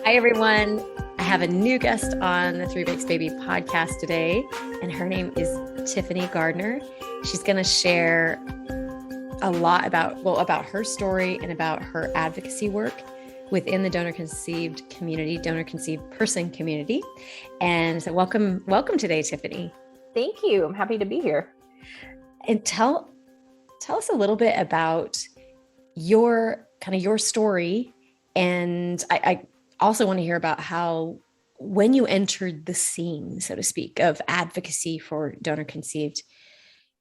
Hi, everyone. I have a new guest on the Three Bakes Baby podcast today, and her name is Tiffany Gardner. She's going to share a lot about her story and about her advocacy work within the donor-conceived community, donor-conceived person community. And so welcome today, Tiffany. Thank you. I'm happy to be here. And tell us a little bit about your story. And I also want to hear about how, when you entered the scene, so to speak, of advocacy for donor-conceived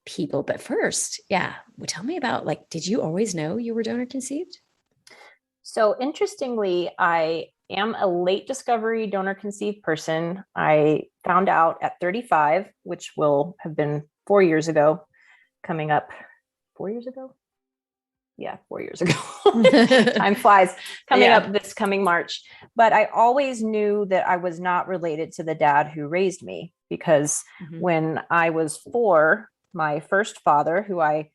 people. But first, tell me about, did you always know you were donor-conceived? So interestingly, I am a late discovery donor-conceived person. I found out at 35, which will have been 4 years ago, coming up 4 years ago. Yeah, 4 years ago. Time flies. Coming up this coming March. But I always knew that I was not related to the dad who raised me, because when I was 4, my first father, who I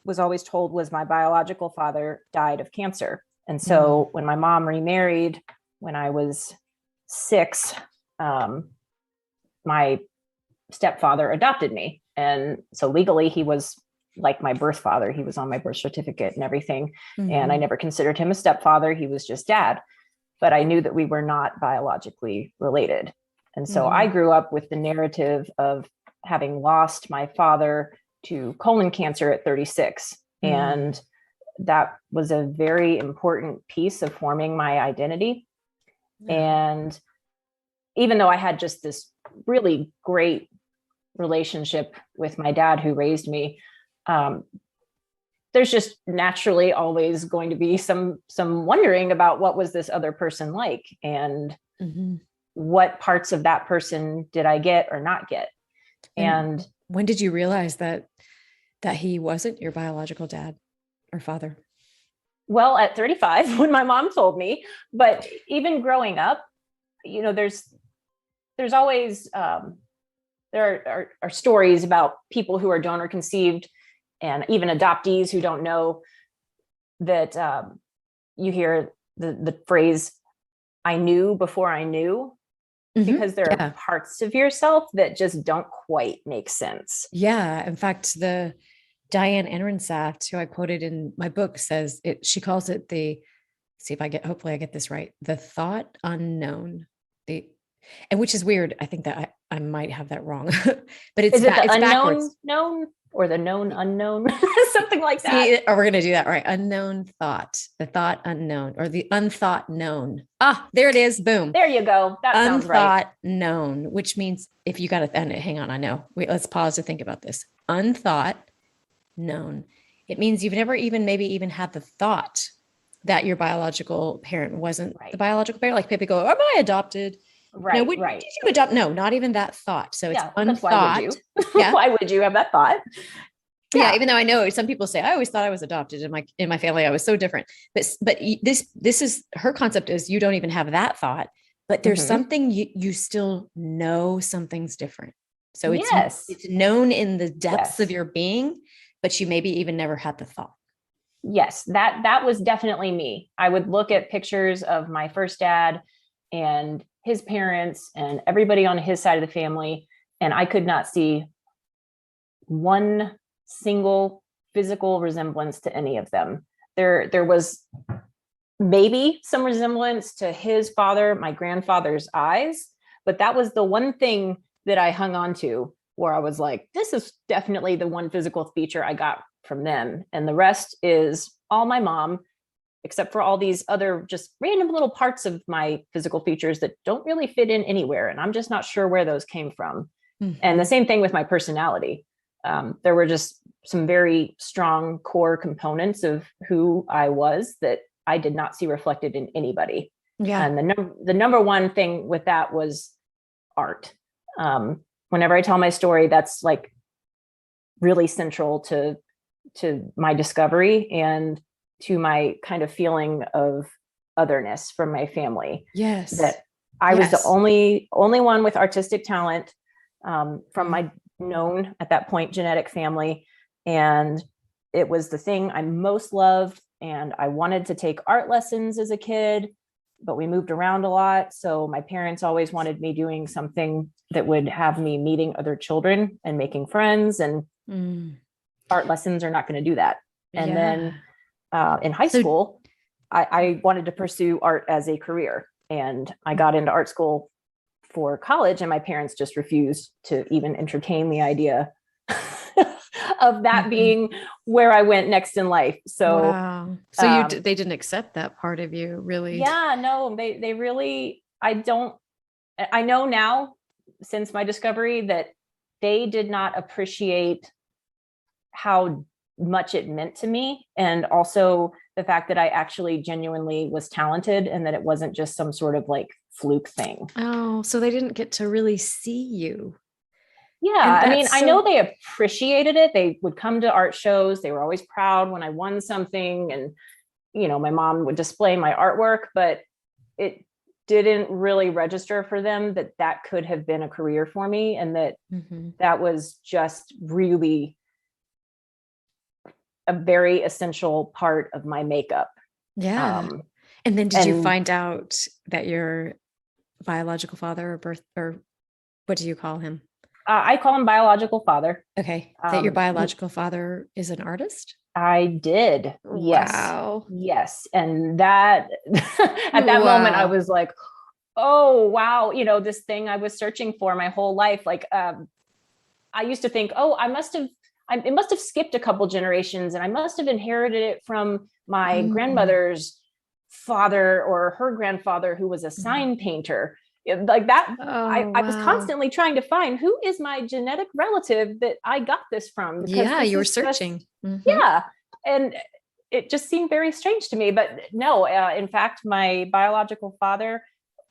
was always told was my biological father, died of cancer. And so when my mom remarried, when I was 6, my stepfather adopted me. And so legally he was like my birth father. He was on my birth certificate and everything. And I never considered him a stepfather. He was just dad. But I knew that we were not biologically related. And so I grew up with the narrative of having lost my father to colon cancer at 36. And that was a very important piece of forming my identity. And even though I had just this really great relationship with my dad who raised me, there's just naturally always going to be some wondering about what was this other person like, and what parts of that person did I get or not get. And when did you realize that he wasn't your biological dad or father? Well, at 35, when my mom told me. But even growing up, there's always there are stories about people who are donor conceived, and even adoptees who don't know that. You hear the phrase, "I knew before I knew," because there are parts of yourself that just don't quite make sense. Yeah. In fact, the Diane Ehrensaft, who I quoted in my book, says she calls it hopefully I get this right, the thought unknown. And which is weird. I think that I might have that wrong, but it's the unknown backwards. known, or the known unknown, something like that. See, or we're going to do that, right? Unknown thought, the thought unknown, or the unthought known. There it is. Boom. There you go. That sounds right. Unthought known, which means if you got to, hang on, I know. Let's pause to think about this. Unthought known. It means you've never even had the thought that your biological parent wasn't the biological parent. Like people go, "Am I adopted?" Right. No, right. Did you adopt? No, not even that thought. So it's unthought. Why would you? Why would you have that thought? Yeah. Even though I know some people say, I always thought I was adopted in my family. I was so different. But this is her concept is you don't even have that thought, but there's something you still know something's different. So it's known in the depths of your being, but you maybe even never had the thought. Yes, that was definitely me. I would look at pictures of my first dad and his parents and everybody on his side of the family, and I could not see one single physical resemblance to any of them. There was maybe some resemblance to his father, my grandfather's eyes, but that was the one thing that I hung on to, where I was like, this is definitely the one physical feature I got from them. And the rest is all my mom, except for all these other just random little parts of my physical features that don't really fit in anywhere. And I'm just not sure where those came from. And the same thing with my personality. There were just some very strong core components of who I was that I did not see reflected in anybody. Yeah. And the number one thing with that was art. Whenever I tell my story, that's like really central to my discovery and to my kind of feeling of otherness from my family. Yes. That I was the only one with artistic talent from my known at that point genetic family. And it was the thing I most loved. And I wanted to take art lessons as a kid, but we moved around a lot. So my parents always wanted me doing something that would have me meeting other children and making friends, and art lessons are not going to do that. And then in high school, I wanted to pursue art as a career, and I got into art school for college, and my parents just refused to even entertain the idea of that being where I went next in life. So, wow. So they didn't accept that part of you, really? Yeah, no, they really, I know now since my discovery that they did not appreciate how much it meant to me. And also the fact that I actually genuinely was talented and that it wasn't just some sort of like fluke thing. Oh, so they didn't get to really see you. Yeah. I mean, I know they appreciated it. They would come to art shows. They were always proud when I won something. And, you know, my mom would display my artwork, but it didn't really register for them that that could have been a career for me. And that that was just really a very essential part of my makeup. Yeah. And then did you find out that your biological father or what do you call him? I call him biological father. Okay. That your biological father is an artist? I did. Wow. Yes. And that at that moment, I was like, oh, wow. You know, this thing I was searching for my whole life. Like, I used to think, oh, it must have skipped a couple generations, and I must have inherited it from my grandmother's father or her grandfather, who was a sign painter. Like that. I was constantly trying to find who is my genetic relative that I got this from. Because you were searching. Yeah. And it just seemed very strange to me, but no, in fact, my biological father,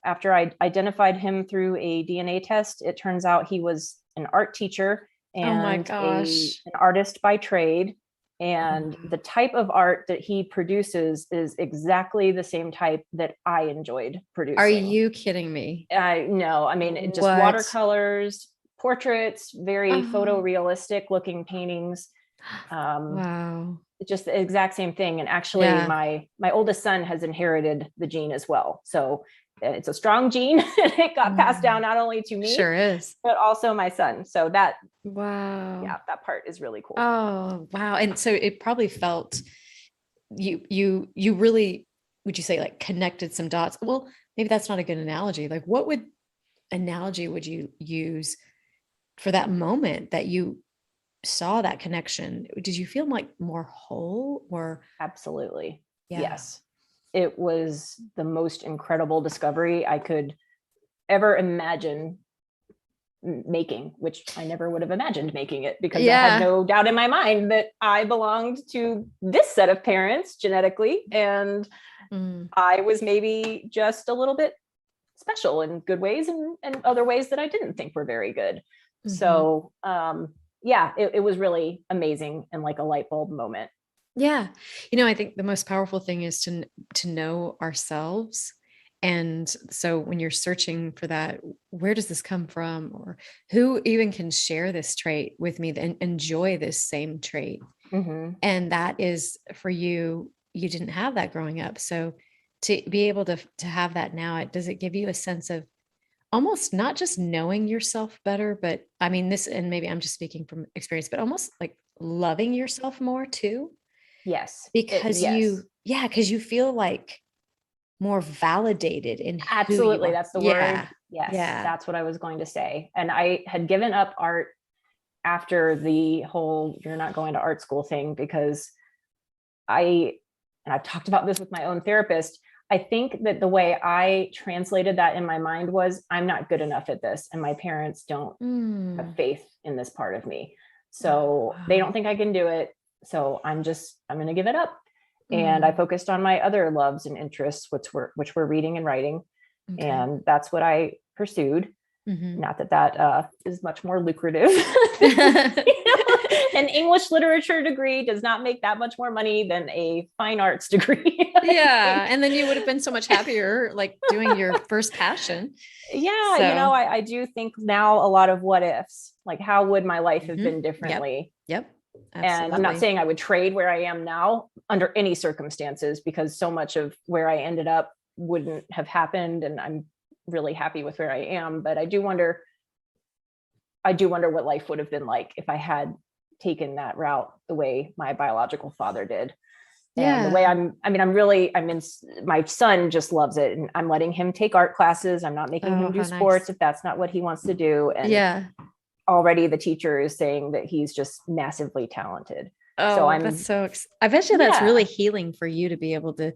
after I identified him through a DNA test, it turns out he was an art teacher and an artist by trade. And the type of art that he produces is exactly the same type that I enjoyed producing. Are you kidding me? No, I mean, just watercolors, portraits, very photorealistic looking paintings. Wow. Just the exact same thing. And actually my oldest son has inherited the gene as well. So it's a strong gene. It got passed down not only to me, sure is, but also my son. So that, yeah, that part is really cool. Oh, wow. And so it probably felt you really, would you say, like connected some dots? Well, maybe that's not a good analogy. Like what analogy would you use for that moment that you saw that connection? Did you feel like more whole or? Absolutely. Yeah. Yes. It was the most incredible discovery I could ever imagine making, which I never would have imagined making it, because I had no doubt in my mind that I belonged to this set of parents genetically. And I was maybe just a little bit special in good ways and other ways that I didn't think were very good. So, it was really amazing and like a light bulb moment. Yeah. You know, I think the most powerful thing is to know ourselves. And so when you're searching for that, where does this come from? Or who even can share this trait with me and enjoy this same trait? And that is for you, you didn't have that growing up. So to be able to have that now, does it give you a sense of almost not just knowing yourself better, but I mean, this, and maybe I'm just speaking from experience, but almost like loving yourself more too? Yes. Because because you feel like more validated in absolutely that's the word. Yes, that's what I was going to say. And I had given up art after the whole you're not going to art school thing, because I've talked about this with my own therapist. I think that the way I translated that in my mind was, I'm not good enough at this, and my parents don't have faith in this part of me, so they don't think I can do it. So I'm going to give it up. And I focused on my other loves and interests, which were reading and writing. And that's what I pursued. Not that is much more lucrative. An English literature degree does not make that much more money than a fine arts degree. And then you would have been so much happier, like doing your first passion. Yeah. So, I do think now a lot of what ifs, like how would my life have been differently? Yep. Absolutely. And I'm not saying I would trade where I am now under any circumstances, because so much of where I ended up wouldn't have happened. And I'm really happy with where I am. But I do wonder what life would have been like if I had taken that route the way my biological father did. And the way my son just loves it, and I'm letting him take art classes. I'm not making him do sports if that's not what he wants to do. And already the teacher is saying that he's just massively talented. So I bet you that's really healing for you to be able to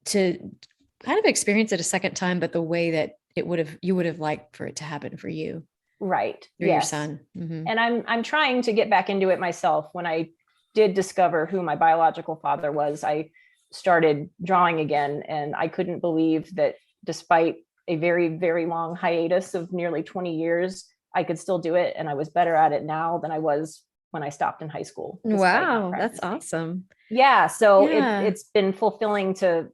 kind of experience it a second time, but the way that you would have liked for it to happen for you. Right. Your son. Mm-hmm. And I'm trying to get back into it myself. When I did discover who my biological father was, I started drawing again. And I couldn't believe that despite a very, very long hiatus of nearly 20 years, I could still do it. And I was better at it now than I was when I stopped in high school. Wow, that's awesome. Yeah. So it's been fulfilling to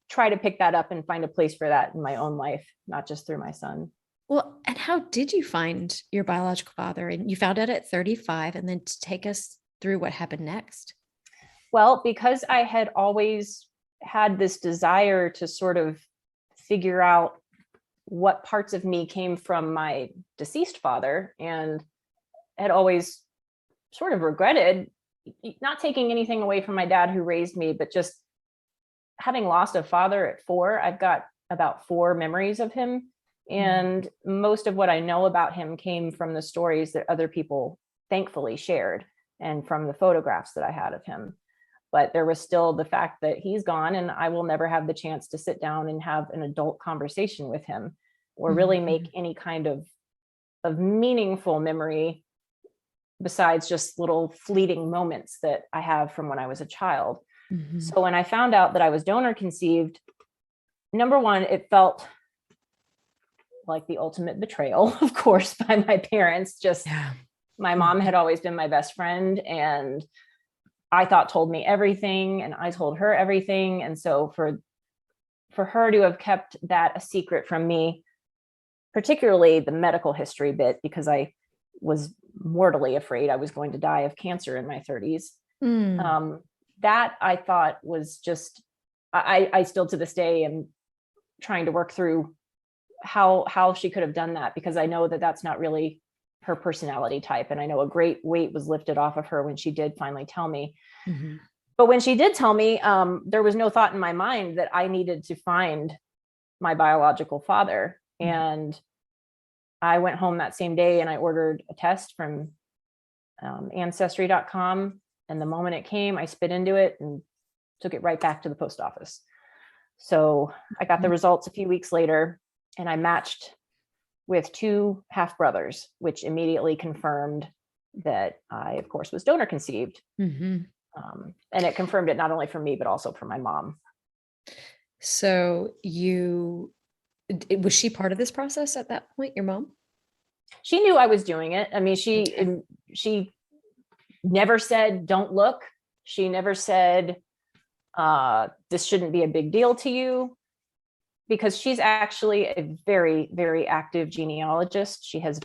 try to pick that up and find a place for that in my own life, not just through my son. Well, and how did you find your biological father? And you found out at 35, and then to take us through what happened next. Well, because I had always had this desire to sort of figure out what parts of me came from my deceased father, and had always sort of regretted not taking anything away from my dad who raised me, but just having lost a father at 4, I've got about 4 memories of him. And most of what I know about him came from the stories that other people thankfully shared, and from the photographs that I had of him. But there was still the fact that he's gone, and I will never have the chance to sit down and have an adult conversation with him, or really make any kind of meaningful memory besides just little fleeting moments that I have from when I was a child. Mm-hmm. So when I found out that I was donor conceived, number one, it felt like the ultimate betrayal, of course, by my parents. My mom had always been my best friend, and I thought told me everything, and I told her everything. And so for her to have kept that a secret from me, particularly the medical history bit, because I was mortally afraid I was going to die of cancer in my 30s. That I thought was just, I still to this day am trying to work through how she could have done that, because I know that that's not really her personality type. And I know a great weight was lifted off of her when she did finally tell me. Mm-hmm. But when she did tell me, there was no thought in my mind that I needed to find my biological father. Mm-hmm. And I went home that same day and I ordered a test from ancestry.com. And the moment it came, I spit into it and took it right back to the post office. So I got the results a few weeks later, and I matched with 2 half brothers, which immediately confirmed that I, of course, was donor conceived. Mm-hmm. And it confirmed it not only for me, but also for my mom. So was she part of this process at that point, your mom? She knew I was doing it. I mean, she never said, don't look. She never said, this shouldn't be a big deal to you, because she's actually a very, very active genealogist. She has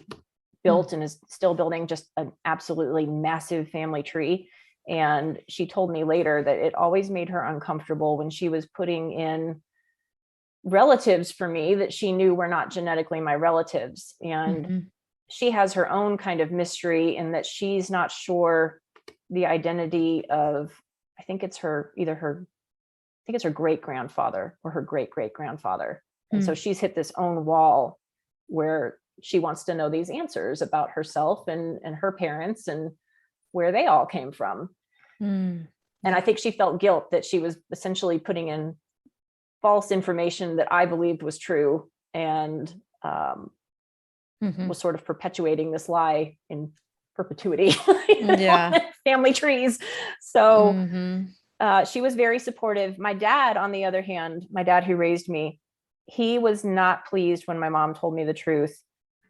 built and is still building just an absolutely massive family tree. And she told me later that it always made her uncomfortable when she was putting in relatives for me that she knew were not genetically my relatives. And she has her own kind of mystery in that she's not sure the identity of, I think it's her great grandfather or her great great grandfather. And so she's hit this own wall where she wants to know these answers about herself and her parents and where they all came from. And I think she felt guilt that she was essentially putting in false information that I believed was true, and was sort of perpetuating this lie in perpetuity. Family trees. So she was very supportive. My dad, on the other hand, my dad who raised me, he was not pleased when my mom told me the truth.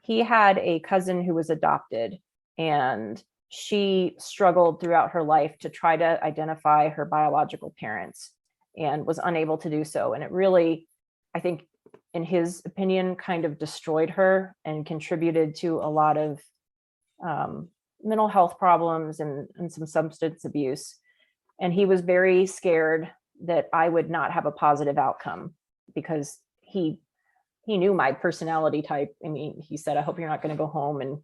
He had a cousin who was adopted, and she struggled throughout her life to try to identify her biological parents and was unable to do so. And it really, I think, in his opinion, kind of destroyed her and contributed to a lot of mental health problems and some substance abuse. And he was very scared that I would not have a positive outcome, because he knew my personality type. I mean, he said, I hope you're not going to go home and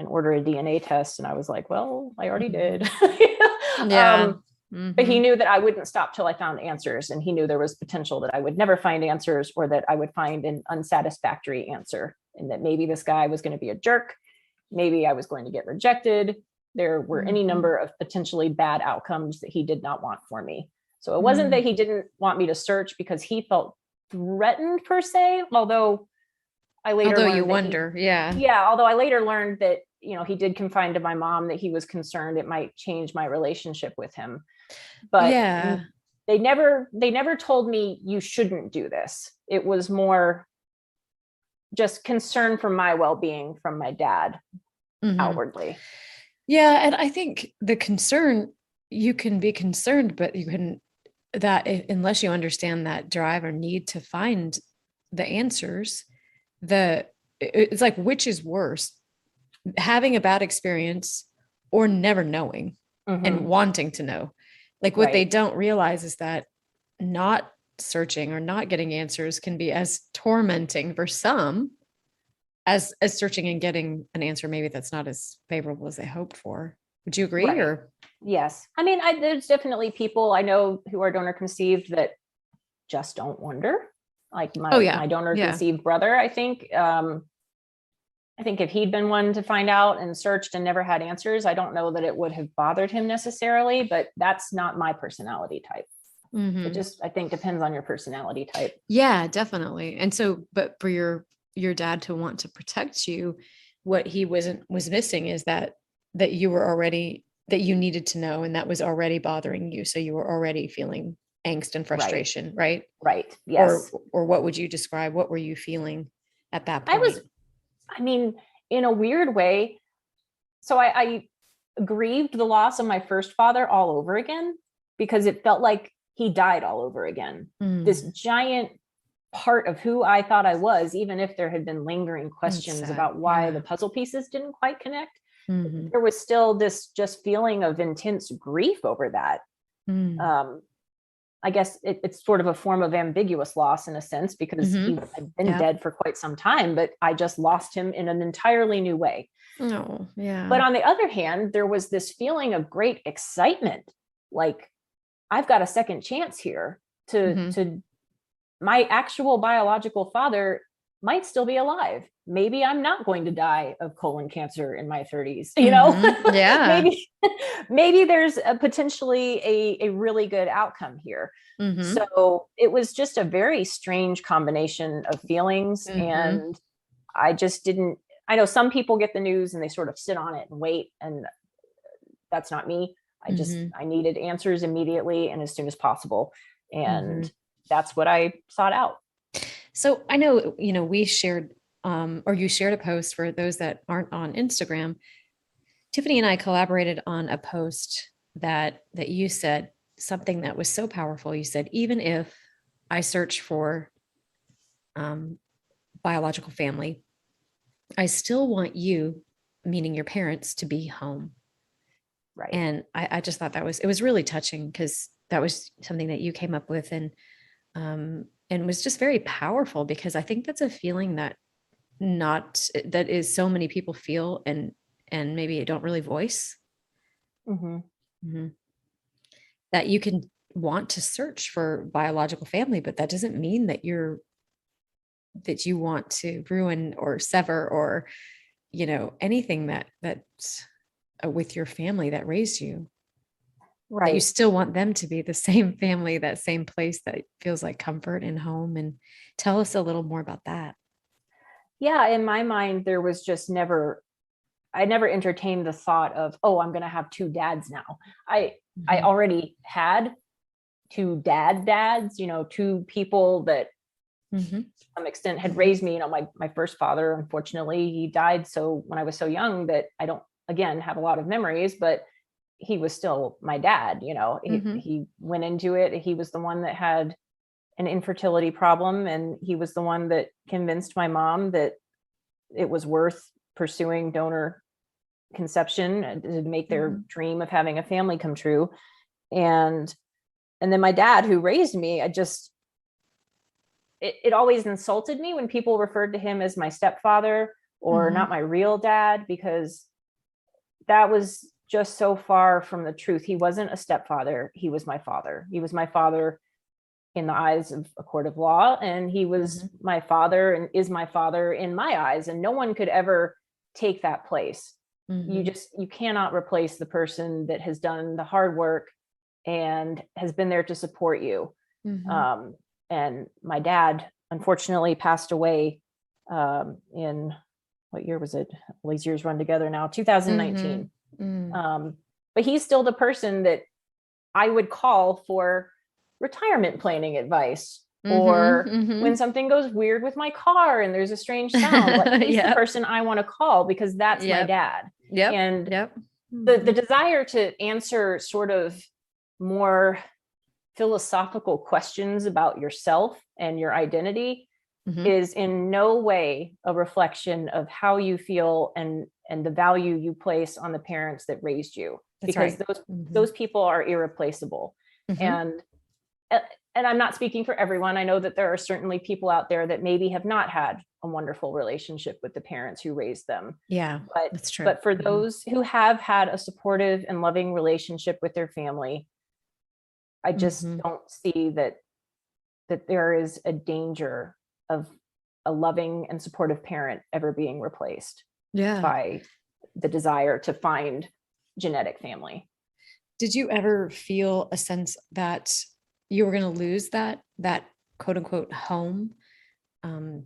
order a DNA test. And I was like, well, I already did. Yeah. But he knew that I wouldn't stop till I found answers. And he knew there was potential that I would never find answers, or that I would find an unsatisfactory answer. And that maybe this guy was going to be a jerk. Maybe I was going to get rejected. There were any number of potentially bad outcomes that he did not want for me. So it wasn't that he didn't want me to search because he felt threatened per se, although I later Although learned you that wonder, although I later learned that, he did confide to my mom that he was concerned it might change my relationship with him. But yeah, they never told me you shouldn't do this. It was more just concern for my well-being from my dad outwardly. yeah. And I think the concern, you can be concerned, but you can, unless you understand that drive or need to find the answers, it's like, which is worse, having a bad experience or never knowing and wanting to know? Like, what they don't realize is that not searching or not getting answers can be as tormenting for some as searching and getting an answer maybe that's not as favorable as they hoped for. Would you agree? Right. Or Yes. I mean, there's definitely people I know who are donor conceived that just don't wonder. Like my donor conceived brother, I think if he'd been one to find out and searched and never had answers, I don't know that it would have bothered him necessarily, but that's not my personality type. It just, I think, depends on your personality type. Yeah, definitely. And so, but for your dad to want to protect you, what he was missing is that you were already, that you needed to know, and that was already bothering you. So you were already feeling angst and frustration, right? Right. Yes. Or what would you describe? What were you feeling at that point? I mean, in a weird way. So I grieved the loss of my first father all over again, because it felt like he died all over again. This giant part of who I thought I was, even if there had been lingering questions about why the puzzle pieces didn't quite connect, there was still this just feeling of intense grief over that. I guess it's sort of a form of ambiguous loss in a sense, because he had been dead for quite some time, but I just lost him in an entirely new way. Oh, yeah. But on the other hand, there was this feeling of great excitement. Like, I've got a second chance here to my actual biological father might still be alive. Maybe I'm not going to die of colon cancer in my 30s, Yeah. maybe there's potentially a really good outcome here. So it was just a very strange combination of feelings. And I just didn't, I know some people get the news and they sort of sit on it and wait, and that's not me. I needed answers immediately and as soon as possible. And that's what I sought out. So I know, we shared, or you shared a post. For those that aren't on Instagram, Tiffany and I collaborated on a post that you said something that was so powerful. You said, even if I search for biological family, I still want you, meaning your parents, to be home. Right. And I just thought it was really touching, because that was something that you came up with, and was just very powerful, because I think that's a feeling that is so many people feel and maybe don't really voice. That you can want to search for biological family, but that doesn't mean that you want to ruin or sever or, anything that's with your family that raised you. Right. That you still want them to be the same family, that same place that feels like comfort and home. And tell us a little more about that. Yeah. In my mind, there was just I never entertained the thought of, oh, I'm going to have two dads now. I already had two dads, two people that to some extent had raised me. My first father, unfortunately, he died when I was so young that I don't, again, have a lot of memories, but he was still my dad. He went into it. He was the one that had an infertility problem, and he was the one that convinced my mom that it was worth pursuing donor conception to make their dream of having a family come true. And And then my dad, who raised me, it always insulted me when people referred to him as my stepfather or not my real dad, because that was just so far from the truth. He wasn't a stepfather. He was my father. He was my father in the eyes of a court of law. And he was my father and is my father in my eyes. And no one could ever take that place. You cannot replace the person that has done the hard work and has been there to support you. And my dad unfortunately passed away in, what year was it? All these years run together now, 2019. But he's still the person that I would call for retirement planning advice, or when something goes weird with my car and there's a strange sound, like he's the person I want to call, because that's my dad. And the desire to answer sort of more philosophical questions about yourself and your identity is in no way a reflection of how you feel and the value you place on the parents that raised you. That's because those people are irreplaceable. And I'm not speaking for everyone. I know that there are certainly people out there that maybe have not had a wonderful relationship with the parents who raised them. But that's true. But for those who have had a supportive and loving relationship with their family, I just don't see that there is a danger of a loving and supportive parent ever being replaced by the desire to find genetic family. Did you ever feel a sense that you were going to lose that quote unquote home?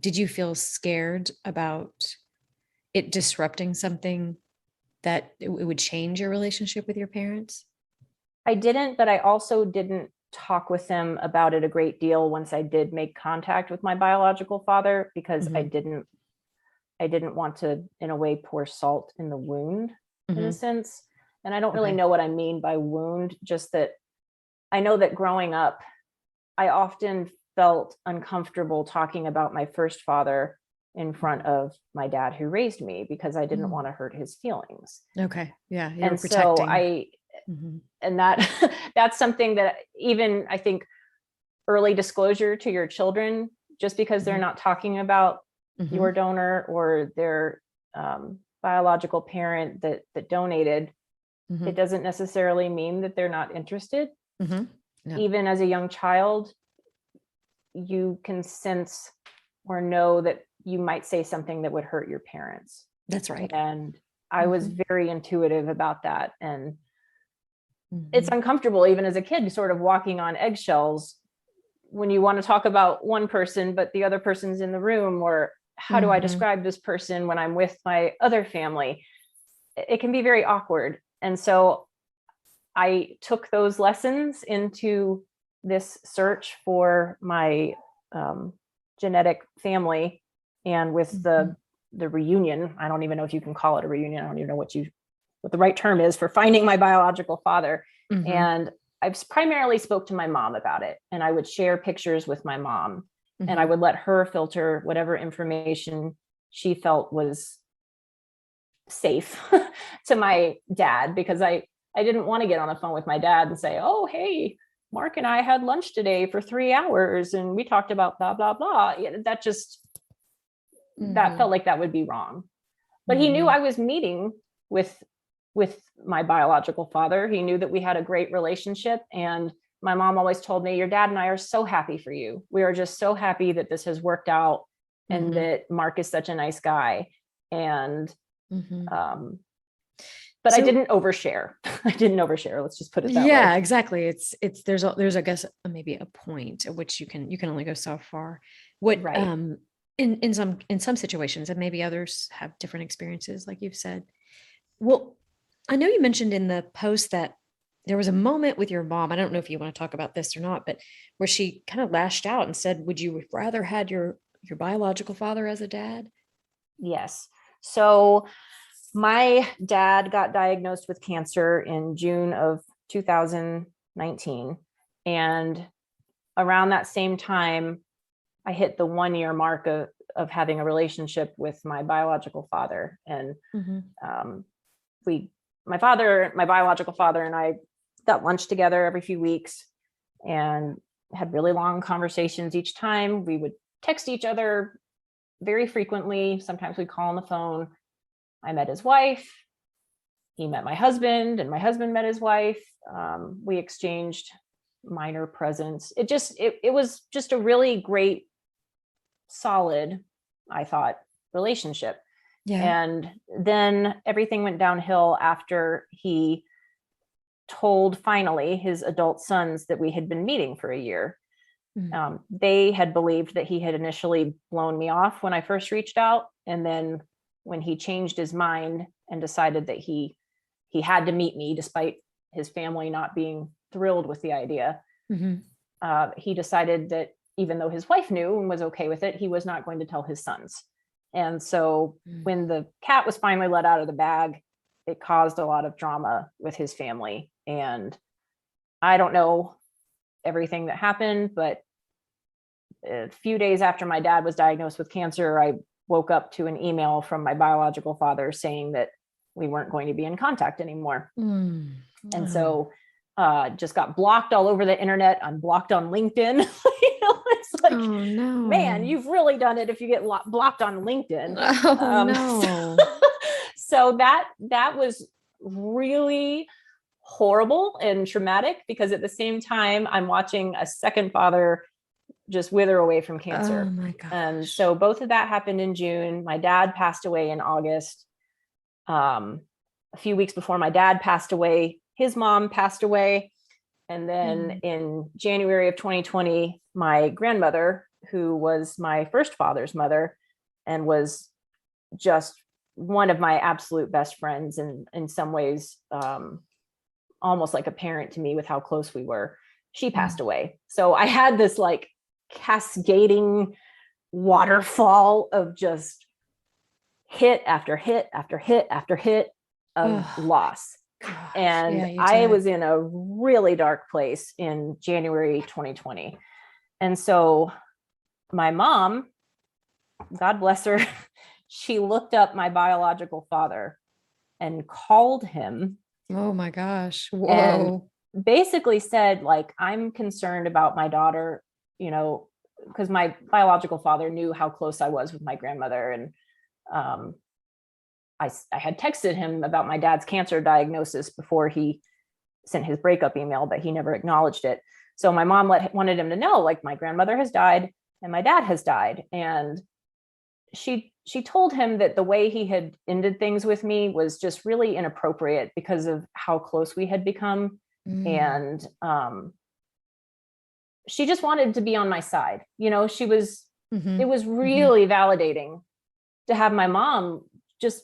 Did you feel scared about it disrupting something, that it would change your relationship with your parents? I didn't, but I also didn't talk with them about it a great deal once I did make contact with my biological father, because I didn't want to, in a way, pour salt in the wound in a sense. And I don't really know what I mean by wound, just that I know that growing up, I often felt uncomfortable talking about my first father in front of my dad who raised me, because I didn't want to hurt his feelings. Okay. Yeah. And so and that's something that even I think early disclosure to your children, just because they're not talking about your donor or their biological parent that donated, it doesn't necessarily mean that they're not interested. Even as a young child, you can sense or know that you might say something that would hurt your parents. That's right. And I was very intuitive about that. And it's uncomfortable, even as a kid, sort of walking on eggshells when you want to talk about one person, but the other person's in the room, or how do I describe this person when I'm with my other family? It can be very awkward. And so I took those lessons into this search for my genetic family, and with the reunion. I don't even know if you can call it a reunion. I don't even know what the right term is for finding my biological father. And I've primarily spoke to my mom about it, and I would share pictures with my mom, and I would let her filter whatever information she felt was safe to my dad, because I didn't want to get on the phone with my dad and say, oh, hey, Mark and I had lunch today for 3 hours and we talked about blah, blah, blah. That just, that felt like that would be wrong. But he knew I was meeting with my biological father. He knew that we had a great relationship. And my mom always told me, your dad and I are so happy for you. We are just so happy that this has worked out and that Mark is such a nice guy. And, but I didn't overshare. Let's just put it that way. Yeah, exactly. There's I guess maybe a point at which you can only go so far. In some situations, and maybe others have different experiences, like you've said. Well, I know you mentioned in the post that there was a moment with your mom. I don't know if you want to talk about this or not, but where she kind of lashed out and said, would you rather had your biological father as a dad? Yes. So my dad got diagnosed with cancer in June of 2019. And around that same time, I hit the 1 year mark of having a relationship with my biological father. And my biological father and I got lunch together every few weeks. and had really long conversations each time. We would text each other very frequently. Sometimes we'd call on the phone. I met his wife. He met my husband, and my husband met his wife. We exchanged minor presents. It was just a really great, solid, I thought, relationship. Yeah. And then everything went downhill after he told finally his adult sons that we had been meeting for a year. They had believed that he had initially blown me off when I first reached out. And then when he changed his mind and decided that he had to meet me, despite his family not being thrilled with the idea, he decided that even though his wife knew and was okay with it, he was not going to tell his sons. And so when the cat was finally let out of the bag, it caused a lot of drama with his family. And I don't know everything that happened, but a few days after my dad was diagnosed with cancer, I woke up to an email from my biological father saying that we weren't going to be in contact anymore. And so just got blocked all over the internet. I'm blocked on LinkedIn. It's like, oh no, man, you've really done it if you get blocked on LinkedIn. Oh no. So that was really horrible and traumatic, because at the same time I'm watching a second father just wither away from cancer. Oh my gosh. And so both of that happened in June. My dad passed away in August. A few weeks before my dad passed away, his mom passed away. And then in January of 2020, my grandmother, who was my first father's mother and was just one of my absolute best friends, and in some ways almost like a parent to me with how close we were, she passed away. So I had this like cascading waterfall of just hit after hit after hit after hit of loss. Gosh, and I was in a really dark place in January 2020. And so my mom, God bless her, she looked up my biological father and called him. Oh my gosh. Whoa. And basically said, like, I'm concerned about my daughter, because my biological father knew how close I was with my grandmother. And I had texted him about my dad's cancer diagnosis before he sent his breakup email, but he never acknowledged it. So my mom wanted him to know, like, my grandmother has died and my dad has died. And she told him that the way he had ended things with me was just really inappropriate because of how close we had become. And she just wanted to be on my side. She was, it was really validating to have my mom just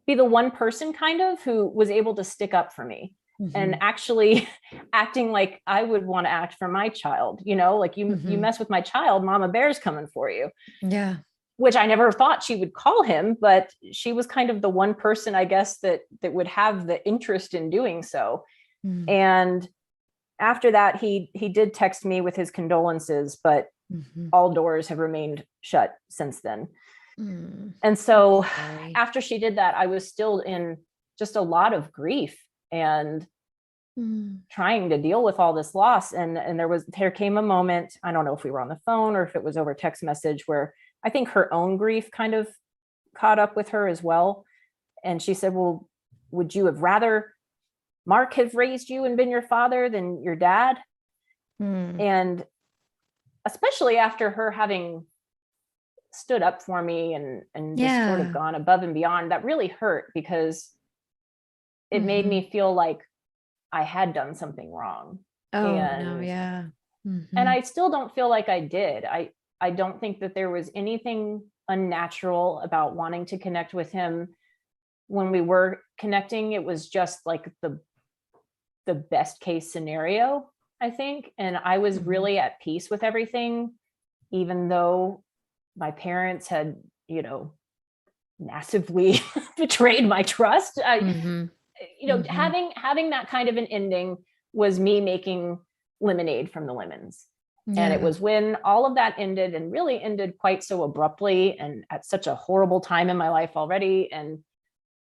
be the one person kind of who was able to stick up for me and actually acting like I would want to act for my child, like you mess with my child, Mama Bear's coming for you. Yeah. Which I never thought she would call him, but she was kind of the one person, I guess, that would have the interest in doing so. And after that, he did text me with his condolences, but all doors have remained shut since then. And so after she did that, I was still in just a lot of grief and trying to deal with all this loss. And there came a moment, I don't know if we were on the phone or if it was over text message, where I think her own grief kind of caught up with her as well. And she said, well, would you have rather Mark have raised you and been your father than your dad? And especially after her having stood up for me and just sort of gone above and beyond, that really hurt, because it made me feel like I had done something wrong. And I still don't feel like I did. I don't think that there was anything unnatural about wanting to connect with him when we were connecting. It was just like the best case scenario, I think. And I was really at peace with everything, even though my parents had, massively betrayed my trust. Having that kind of an ending was me making lemonade from the lemons. And it was when all of that ended, and really ended quite so abruptly and at such a horrible time in my life already, and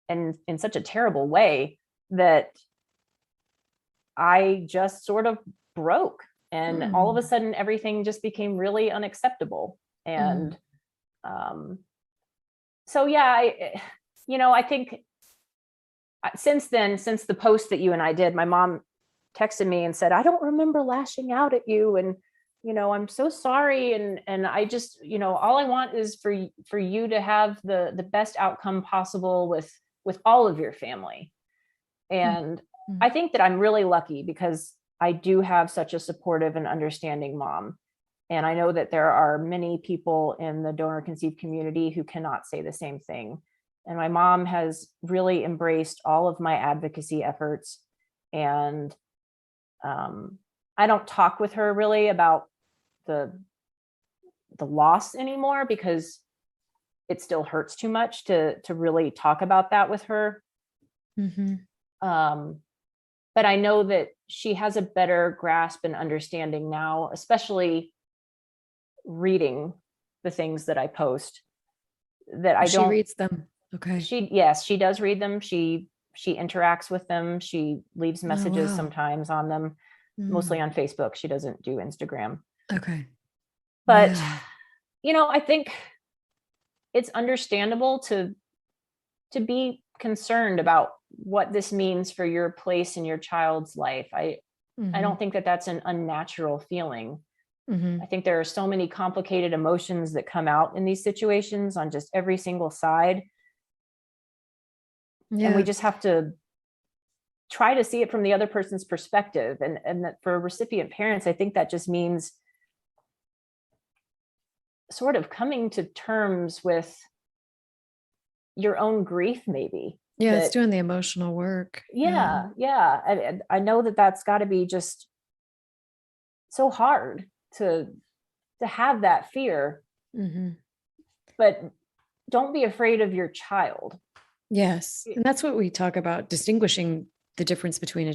in such a terrible way, that I just sort of broke. And all of a sudden, everything just became really unacceptable. And so, yeah, I think since then, since the post that you and I did, my mom texted me and said, I don't remember lashing out at you. And, I'm so sorry. And I just, all I want is for you to have the best outcome possible with all of your family. And I think that I'm really lucky because I do have such a supportive and understanding mom. And I know that there are many people in the donor conceived community who cannot say the same thing. And my mom has really embraced all of my advocacy efforts. And I don't talk with her really about the loss anymore because it still hurts too much to really talk about that with her. But I know that she has a better grasp and understanding now, especially reading the things that I post, that I don't. She reads them. Okay. She does read them. She interacts with them. She leaves messages sometimes on them, mostly on Facebook. She doesn't do Instagram. Okay. But, I think it's understandable to be concerned about what this means for your place in your child's life. I don't think that that's an unnatural feeling. I think there are so many complicated emotions that come out in these situations on just every single side. Yeah. And we just have to try to see it from the other person's perspective. And that for recipient parents, I think that just means sort of coming to terms with your own grief, maybe. Yeah, it's doing the emotional work. Yeah. I know that that's got to be just so hard to have that fear. But don't be afraid of your child. Yes. And that's what we talk about, distinguishing the difference between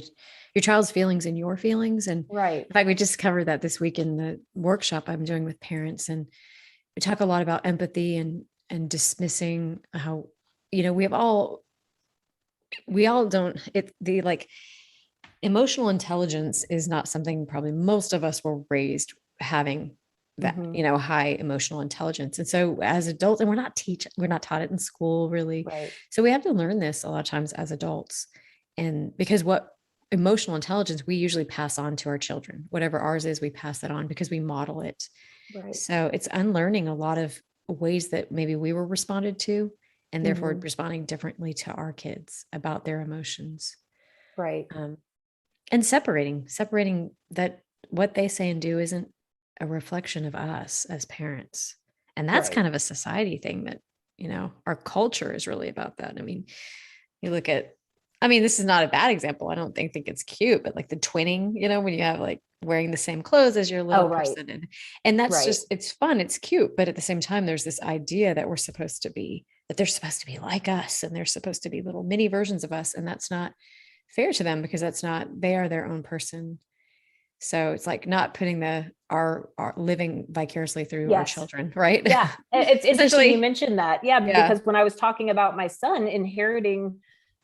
your child's feelings and your feelings. And right. In fact, we just covered that this week in the workshop I'm doing with parents. And we talk a lot about empathy and dismissing how, we all don't, emotional intelligence is not something probably most of us were raised having that, high emotional intelligence. And so as adults, and we're not taught it in school really. Right. So we have to learn this a lot of times as adults. And because what emotional intelligence we usually pass on to our children, whatever ours is, we pass that on because we model it. Right. So it's unlearning a lot of ways that maybe we were responded to, and therefore responding differently to our kids about their emotions. Right. And separating that what they say and do isn't a reflection of us as parents. And that's kind of a society thing that, our culture is really about that. I mean, you look at, this is not a bad example. I don't think it's cute, but like the twinning, when you have like wearing the same clothes as your little person. And that's just, it's fun. It's cute. But at the same time, there's this idea that they're supposed to be like us, and they're supposed to be little mini versions of us. And that's not fair to them because they are their own person. So it's like not putting our living vicariously through our children. Right. Yeah. It's interesting you mentioned that. Yeah. Because when I was talking about my son inheriting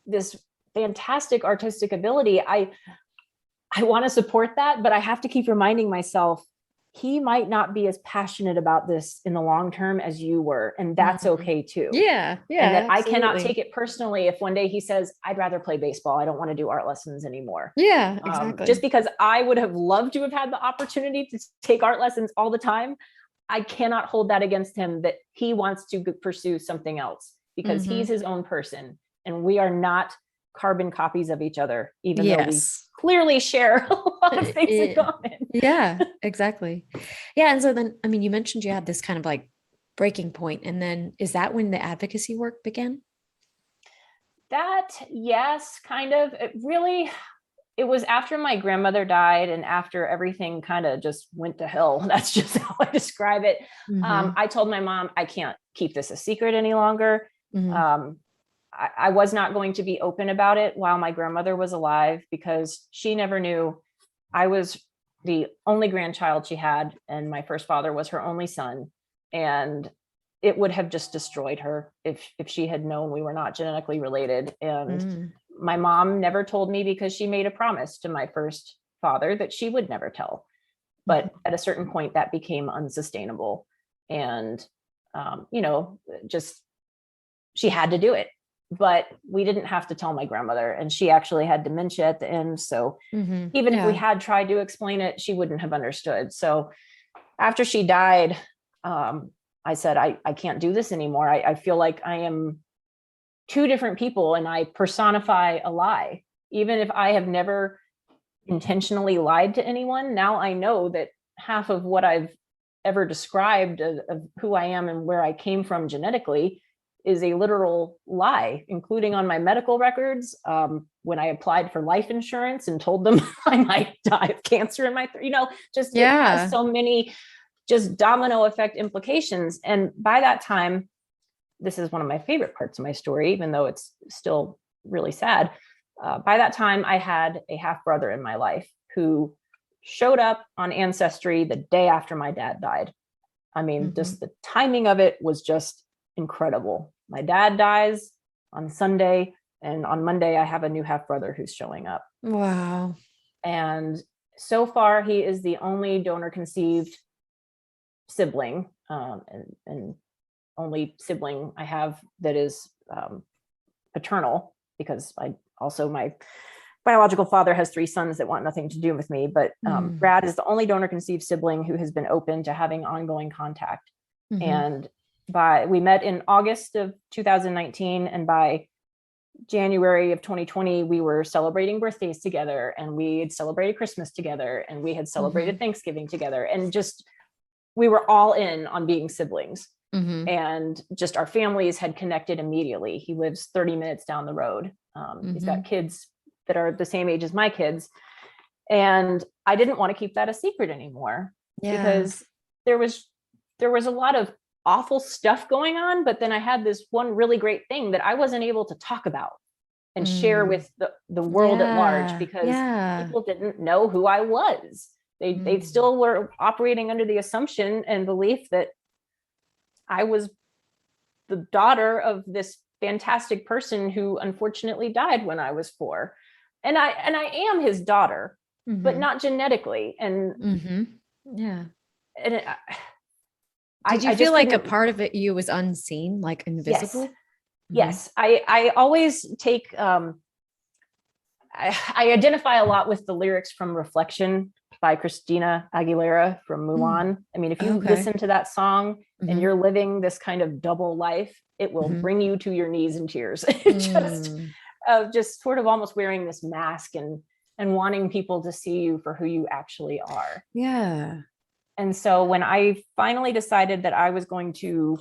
this fantastic artistic ability, I want to support that, but I have to keep reminding myself, he might not be as passionate about this in the long term as you were. And that's okay too. Yeah. Yeah. And that absolutely. I cannot take it personally if one day he says, I'd rather play baseball. I don't want to do art lessons anymore. Yeah, exactly. Just because I would have loved to have had the opportunity to take art lessons all the time, I cannot hold that against him that he wants to pursue something else because he's his own person. And we are not carbon copies of each other, even though we clearly share a lot of things in common. Yeah, exactly. Yeah. And so then, you mentioned you had this kind of like breaking point. And then is that when the advocacy work began? Yes, kind of. It was after my grandmother died and after everything kind of just went to hell. That's just how I describe it. I told my mom, I can't keep this a secret any longer. I was not going to be open about it while my grandmother was alive because she never knew I was the only grandchild she had. And my first father was her only son. And it would have just destroyed her if she had known we were not genetically related. And my mom never told me because she made a promise to my first father that she would never tell. But at a certain point that became unsustainable. And, you know, just, she had to do it, but we didn't have to tell my grandmother, and she actually had dementia at the end. So even if we had tried to explain it, she wouldn't have understood. So after she died, I said, I can't do this anymore. I feel like I am two different people and I personify a lie. Even if I have never intentionally lied to anyone, now I know that half of what I've ever described of who I am and where I came from genetically is a literal lie, including on my medical records. When I applied for life insurance and told them I might die of cancer in my, you know, just it has so many just domino effect implications. And by that time, this is one of my favorite parts of my story, even though it's still really sad. By that time, I had a half brother in my life who showed up on Ancestry the day after my dad died. I mean, just the timing of it was just incredible. My dad dies on Sunday, and on Monday, I have a new half brother who's showing up. Wow. And so far, he is the only donor conceived sibling, and only sibling I have that is paternal, because my biological father has 3 sons that want nothing to do with me. But Brad is the only donor conceived sibling who has been open to having ongoing contact. And we met in August of 2019, and by January of 2020, we were celebrating birthdays together, and we had celebrated Christmas together, and we had celebrated Thanksgiving together, and just we were all in on being siblings. And just our families had connected immediately. He lives 30 minutes down the road. He's got kids that are the same age as my kids. And I didn't want to keep that a secret anymore, because there was a lot of awful stuff going on. But then I had this one really great thing that I wasn't able to talk about and share with the world at large, because people didn't know who I was. They still were operating under the assumption and belief that I was the daughter of this fantastic person who unfortunately died when I was 4. And I am his daughter, but not genetically. And and did you feel like a part of it you was unseen, like invisible? Yes. I always take I identify a lot with the lyrics from Reflection by Christina Aguilera from Mulan. I mean, if you listen to that song and you're living this kind of double life, it will bring you to your knees in tears. Just sort of almost wearing this mask and wanting people to see you for who you actually are. Yeah. And so when I finally decided that I was going to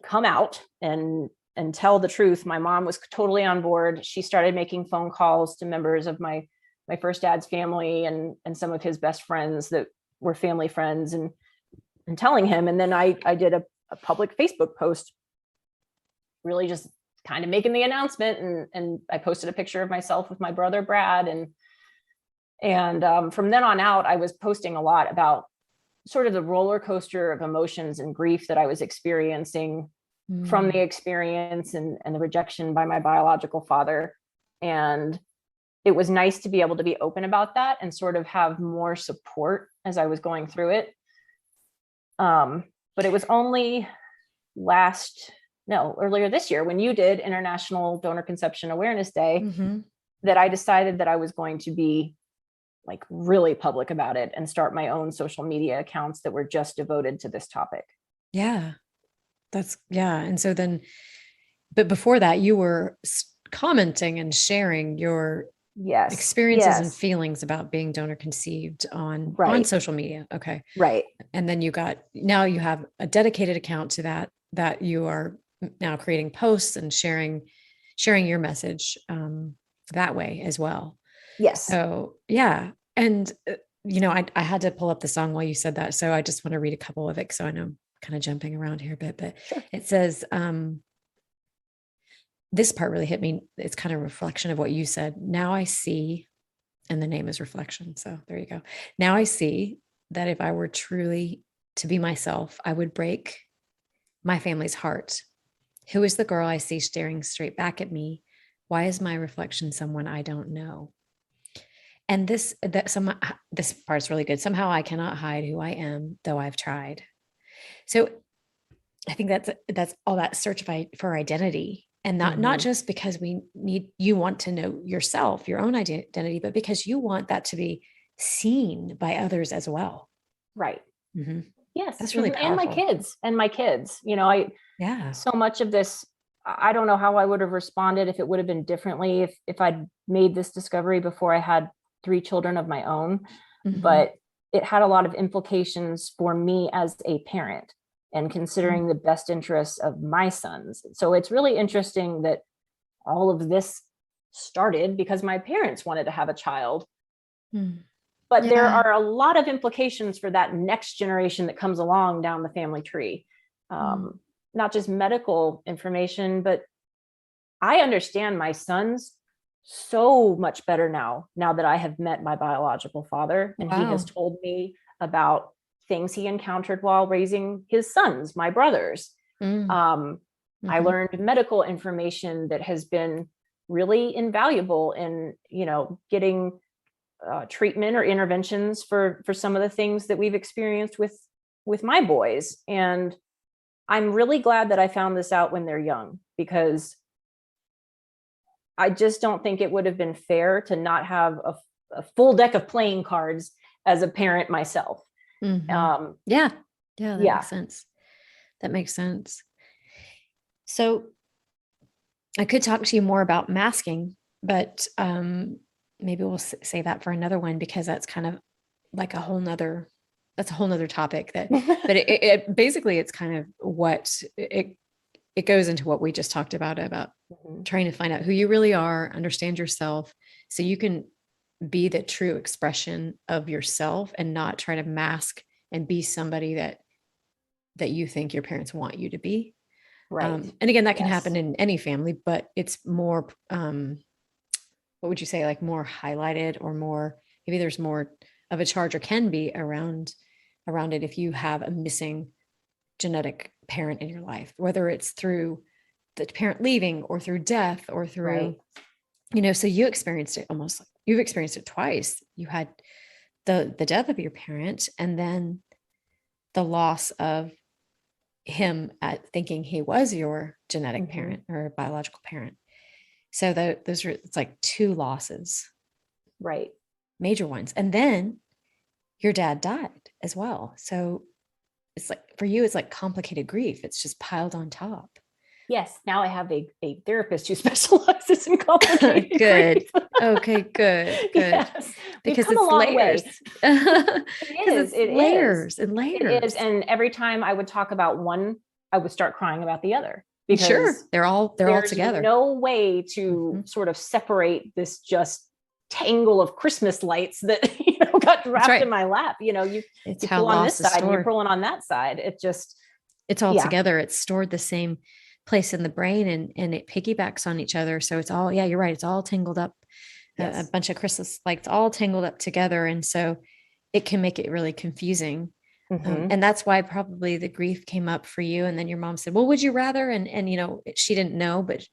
come out and tell the truth, my mom was totally on board. She started making phone calls to members of my first dad's family and some of his best friends that were family friends, and telling him. And then I did a public Facebook post, really just kind of making the announcement. And I posted a picture of myself with my brother, Brad. And from then on out, I was posting a lot about sort of the roller coaster of emotions and grief that I was experiencing from the experience and the rejection by my biological father. And it was nice to be able to be open about that and sort of have more support as I was going through it. But it was only earlier this year, when you did International Donor Conception Awareness Day, that I decided that I was going to be like really public about it and start my own social media accounts that were just devoted to this topic. Yeah. And so then, but before that, you were commenting and sharing your experiences and feelings about being donor conceived on social media. Okay. Right. And then now you have a dedicated account to that you are now creating posts and sharing your message that way as well. Yes. So yeah. And I had to pull up the song while you said that. So I just want to read a couple of it. So I know I'm kind of jumping around here a bit, but sure. It says, this part really hit me. It's kind of a reflection of what you said. Now I see, and the name is Reflection. So there you go. Now I see that if I were truly to be myself, I would break my family's heart. Who is the girl I see staring straight back at me? Why is my reflection someone I don't know? And this part's really good. Somehow I cannot hide who I am, though I've tried. So I think that's all that search for identity, and not just because you want to know yourself, your own identity, but because you want that to be seen by others as well. Right. Mm-hmm. Yes. That's really And powerful. my kids, Yeah. so much of this, I don't know how I would have responded if it would have been differently if I'd made this discovery before I had 3 children of my own. Mm-hmm. But it had a lot of implications for me as a parent and considering the best interests of my sons. So it's really interesting that all of this started because my parents wanted to have a child. Mm-hmm. But there Yeah. are a lot of implications for that next generation that comes along down the family tree. Not just medical information, but I understand my sons so much better now that I have met my biological father, and he has Wow. told me about things he encountered while raising his sons, my brothers. Mm. Um, I Mm-hmm. learned medical information that has been really invaluable in, getting treatment or interventions for some of the things that we've experienced with my boys. And I'm really glad that I found this out when they're young, because I just don't think it would have been fair to not have a full deck of playing cards as a parent myself. Mm-hmm. Yeah. Yeah, that Yeah. makes sense. That makes sense. So I could talk to you more about masking, but maybe we'll say that for another one, because that's kind of like that's a whole nother topic but it basically, it's kind of it goes into what we just talked about trying to find out who you really are, understand yourself, so you can be the true expression of yourself and not try to mask and be somebody that you think your parents want you to be. Right. And again, that can Yes. happen in any family, but it's more, what would you say, like more highlighted, or more, maybe there's more of a charge, or can be around it, if you have a missing genetic parent in your life, whether it's through the parent leaving, or through death, or through, Right. so you've experienced it twice. You had the death of your parent, and then the loss of him at thinking he was your genetic parent or biological parent. So those are, it's like two losses, Right. major ones. And then your dad died as well. So it's like, for you, it's like complicated grief. It's just piled on top. Yes. Now I have a therapist who specializes in complicated Good. grief. Okay, good. Yes. We've Because come a it's long layers. way. Because It is. it's It is. layers and It is. layers. And every time I would talk about one, I would start crying about the other, Sure. because They're all there's together. no way to Mhm. sort of separate this just tangle of Christmas lights that got That's dropped in right. my lap. It's You how pull on this loss is side and you're stored. pulling on that side. It just, It's all yeah. together. It's stored the same place in the brain, and it piggybacks on each other. So it's all, yeah, you're right. It's all tangled up, a Yes. bunch of Christmas lights all tangled up together. And so it can make it really confusing. Mm-hmm. And that's why probably the grief came up for you. And then your mom said, well, would you rather? And, she didn't know, but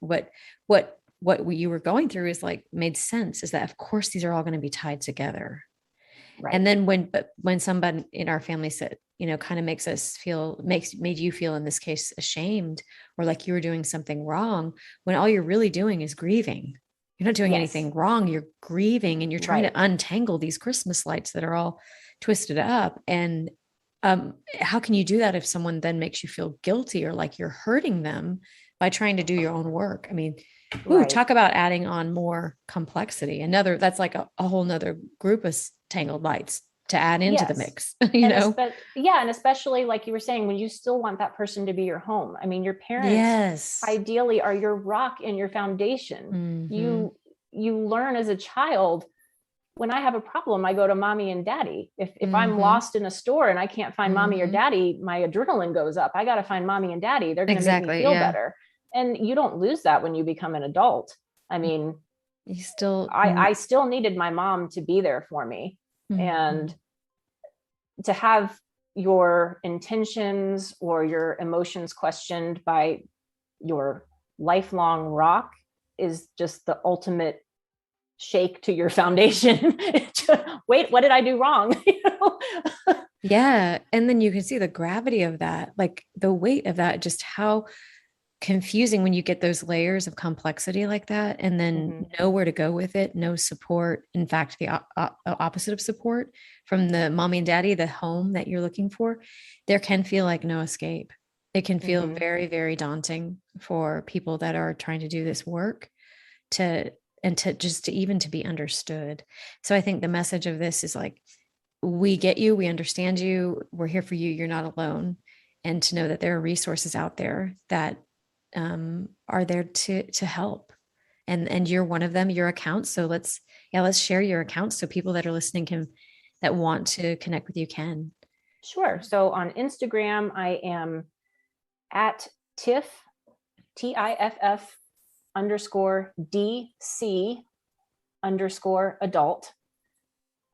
what you were going through is like, made sense, is that of course, these are all going to be tied together. And Right. then when somebody in our family said, kind of made you feel, in this case, ashamed, or like you were doing something wrong, when all you're really doing is grieving. You're not doing Yes. anything wrong. You're grieving, and you're trying to Right. untangle these Christmas lights that are all twisted up. And how can you do that if someone then makes you feel guilty, or like you're hurting them by trying to do your own work? I mean, ooh, Right. talk about adding on more complexity. That's like a whole nother group of tangled lights to add into the Yes. mix, And especially like you were saying, when you still want that person to be your home. I mean, your parents Yes. ideally are your rock and your foundation. Mm-hmm. You learn as a child, when I have a problem, I go to mommy and daddy. If I'm Mm-hmm. lost in a store and I can't find mommy or Mm-hmm. daddy, my adrenaline goes up. I got to find mommy and daddy. They're going to make me Exactly. feel Yeah. better. And you don't lose that when you become an adult. I mean, You still. I still needed my mom to be there for me. Mm-hmm. And to have your intentions or your emotions questioned by your lifelong rock is just the ultimate shake to your foundation. Wait, what did I do wrong? Yeah. And then you can see the gravity of that, like the weight of that, just how confusing when you get those layers of complexity like that, and then know where to go with it, no support. In fact, the opposite of support from the mommy and daddy, the home that you're looking for, there can feel like no escape. It can feel very, very daunting for people that are trying to do this work to even to be understood. So I think the message of this is like, we get you, we understand you, we're here for you, you're not alone. And to know that there are resources out there that are there to help. And you're one of them, your accounts. So let's share your accounts so people that are listening that want to connect with you can. Sure. So on Instagram, I am at Tiff, TIFF _DC_adult.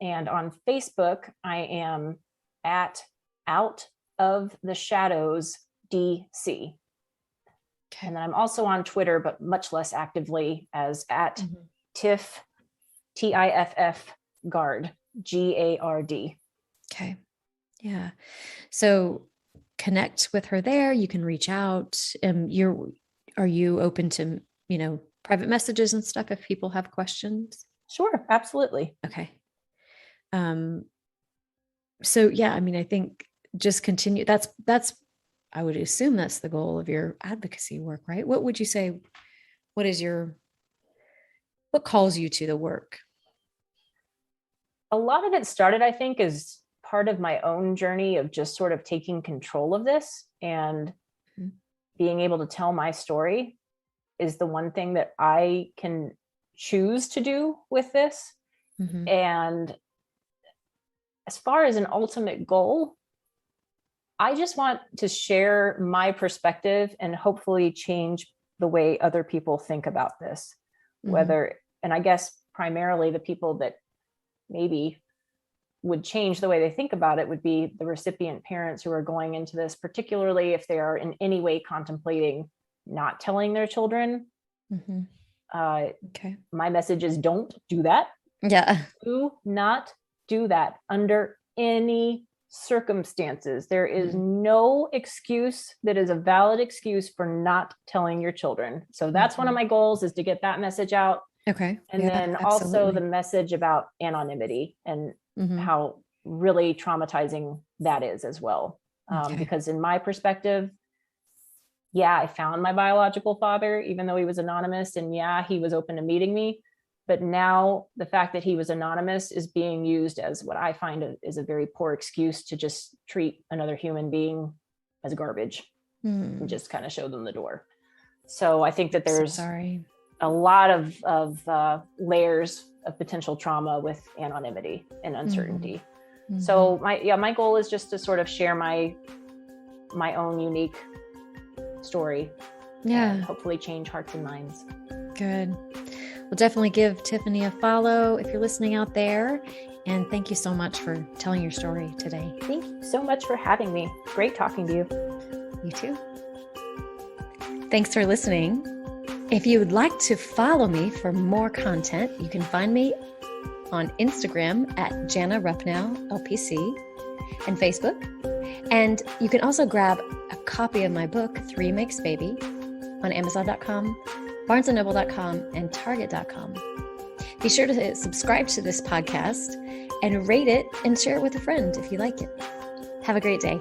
And on Facebook, I am at Out of the Shadows DC. Okay. And then I'm also on Twitter, but much less actively, as at Tiff, TIFF Guard, GARD. Okay. Yeah. So connect with her there. You can reach out. Are you open to, private messages and stuff if people have questions? Sure. Absolutely. Okay. So yeah, I mean, I think just continue. That's, I would assume that's the goal of your advocacy work, right? What would you say? What calls you to the work? A lot of it started, I think, as part of my own journey of just sort of taking control of this and being able to tell my story is the one thing that I can choose to do with this. And as far as an ultimate goal, I just want to share my perspective and hopefully change the way other people think about this. And I guess primarily the people that maybe would change the way they think about it would be the recipient parents who are going into this, particularly if they are in any way contemplating not telling their children. Okay. My message is don't do that. Yeah. Do not do that under any circumstances. There is no excuse that is a valid excuse for not telling your children. So that's one of my goals, is to get that message out. Okay. And then also the message about anonymity and how really traumatizing that is as well. Because in my perspective, I found my biological father, even though he was anonymous, and he was open to meeting me. But now the fact that he was anonymous is being used as what I find is a very poor excuse to just treat another human being as garbage and just kind of show them the door. So I think that there's a lot of layers of potential trauma with anonymity and uncertainty. So my goal is just to sort of share my own unique story. And hopefully change hearts and minds. Good. Well, definitely give Tiffany a follow if you're listening out there. And thank you so much for telling your story today. Thank you so much for having me. Great talking to you. You too. Thanks for listening. If you would like to follow me for more content, you can find me on Instagram at Jana Ruffnow, LPC, and Facebook. And you can also grab a copy of my book, 3 Makes Baby, on Amazon.com, BarnesandNoble.com, and Target.com. Be sure to subscribe to this podcast and rate it and share it with a friend if you like it. Have a great day.